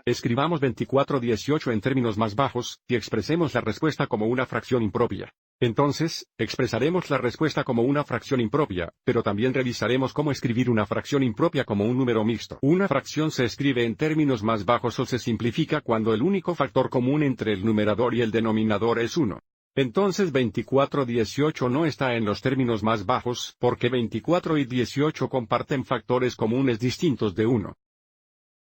Escribamos 24/18 en términos más bajos, y expresemos la respuesta como una fracción impropia. Entonces, expresaremos la respuesta como una fracción impropia, pero también revisaremos cómo escribir una fracción impropia como un número mixto. Una fracción se escribe en términos más bajos o se simplifica cuando el único factor común entre el numerador y el denominador es 1. Entonces 24/18 no está en los términos más bajos, porque 24 y 18 comparten factores comunes distintos de 1.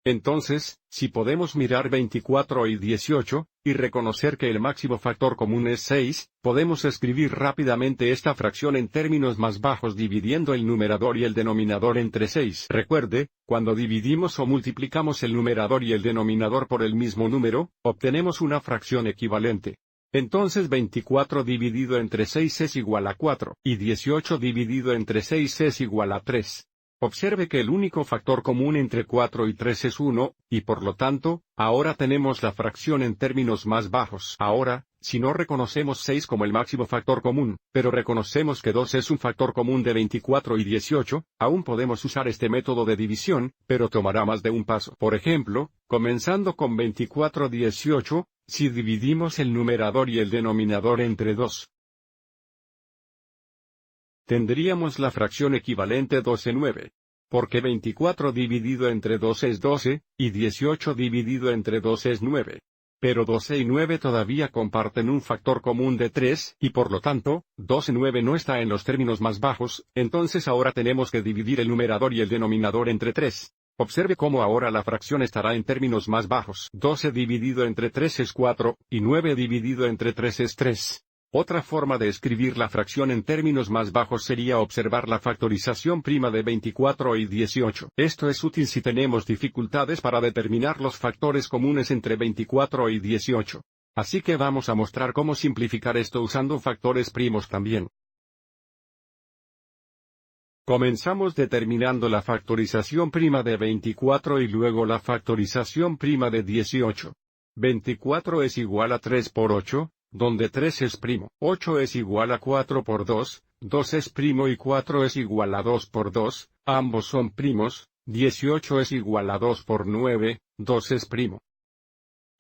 Entonces, si podemos mirar 24 y 18, y reconocer que el máximo factor común es 6, podemos escribir rápidamente esta fracción en términos más bajos dividiendo el numerador y el denominador entre 6. Recuerde, cuando dividimos o multiplicamos el numerador y el denominador por el mismo número, obtenemos una fracción equivalente. Entonces 24 dividido entre 6 es igual a 4, y 18 dividido entre 6 es igual a 3. Observe que el único factor común entre 4 y 3 es 1, y por lo tanto, ahora tenemos la fracción en términos más bajos. Ahora, si no reconocemos 6 como el máximo factor común, pero reconocemos que 2 es un factor común de 24 y 18, aún podemos usar este método de división, pero tomará más de un paso. Por ejemplo, comenzando con 24/18, si dividimos el numerador y el denominador entre 2, tendríamos la fracción equivalente 12/9. Porque 24 dividido entre 2 es 12, y 18 dividido entre 2 es 9. Pero 12 y 9 todavía comparten un factor común de 3, y por lo tanto, 12/9 no está en los términos más bajos, entonces ahora tenemos que dividir el numerador y el denominador entre 3. Observe cómo ahora la fracción estará en términos más bajos. 12 dividido entre 3 es 4, y 9 dividido entre 3 es 3. Otra forma de escribir la fracción en términos más bajos sería observar la factorización prima de 24 y 18. Esto es útil si tenemos dificultades para determinar los factores comunes entre 24 y 18. Así que vamos a mostrar cómo simplificar esto usando factores primos también. Comenzamos determinando la factorización prima de 24 y luego la factorización prima de 18. 24 es igual a 3 por 8. Donde 3 es primo, 8 es igual a 4 por 2, 2 es primo y 4 es igual a 2 por 2, ambos son primos, 18 es igual a 2 por 9, 2 es primo.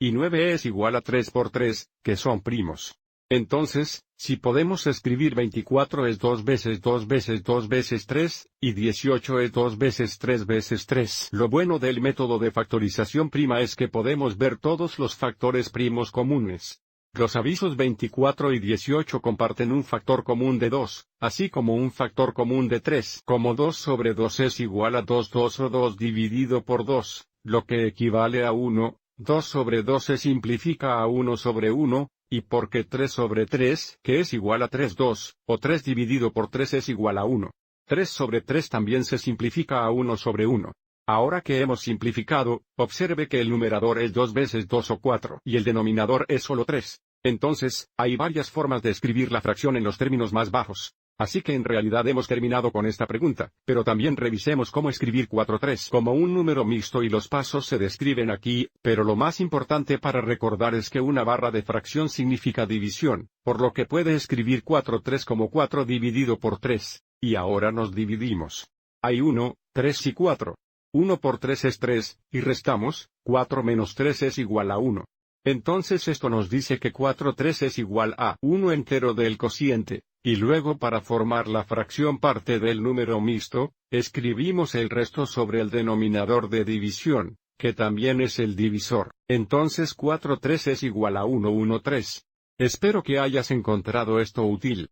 Y 9 es igual a 3 por 3, que son primos. Entonces, si podemos escribir 24 es 2 veces 2 veces 2 veces 3, y 18 es 2 veces 3 veces 3. Lo bueno del método de factorización prima es que podemos ver todos los factores primos comunes. Los avisos 24 y 18 comparten un factor común de 2, así como un factor común de 3. Como 2 sobre 2 es igual a 2 o 2 dividido por 2, lo que equivale a 1, 2 sobre 2 se simplifica a 1 sobre 1, y porque 3 sobre 3, que es igual a 3 2, o 3 dividido por 3 es igual a 1. 3 sobre 3 también se simplifica a 1 sobre 1. Ahora que hemos simplificado, observe que el numerador es 2 veces 2 o 4, y el denominador es solo 3. Entonces, hay varias formas de escribir la fracción en los términos más bajos. Así que en realidad hemos terminado con esta pregunta, pero también revisemos cómo escribir 4-3 como un número mixto y los pasos se describen aquí, pero lo más importante para recordar es que una barra de fracción significa división, por lo que puede escribir 4-3 como 4 dividido por 3, y ahora nos dividimos. Hay 1, 3 y 4. 1 por 3 es 3, y restamos, 4 menos 3 es igual a 1. Entonces esto nos dice que 4-3 es igual a 1 entero del cociente, y luego para formar la fracción parte del número mixto, escribimos el resto sobre el denominador de división, que también es el divisor. Entonces 4-3 es igual a 1-1-3. Espero que hayas encontrado esto útil.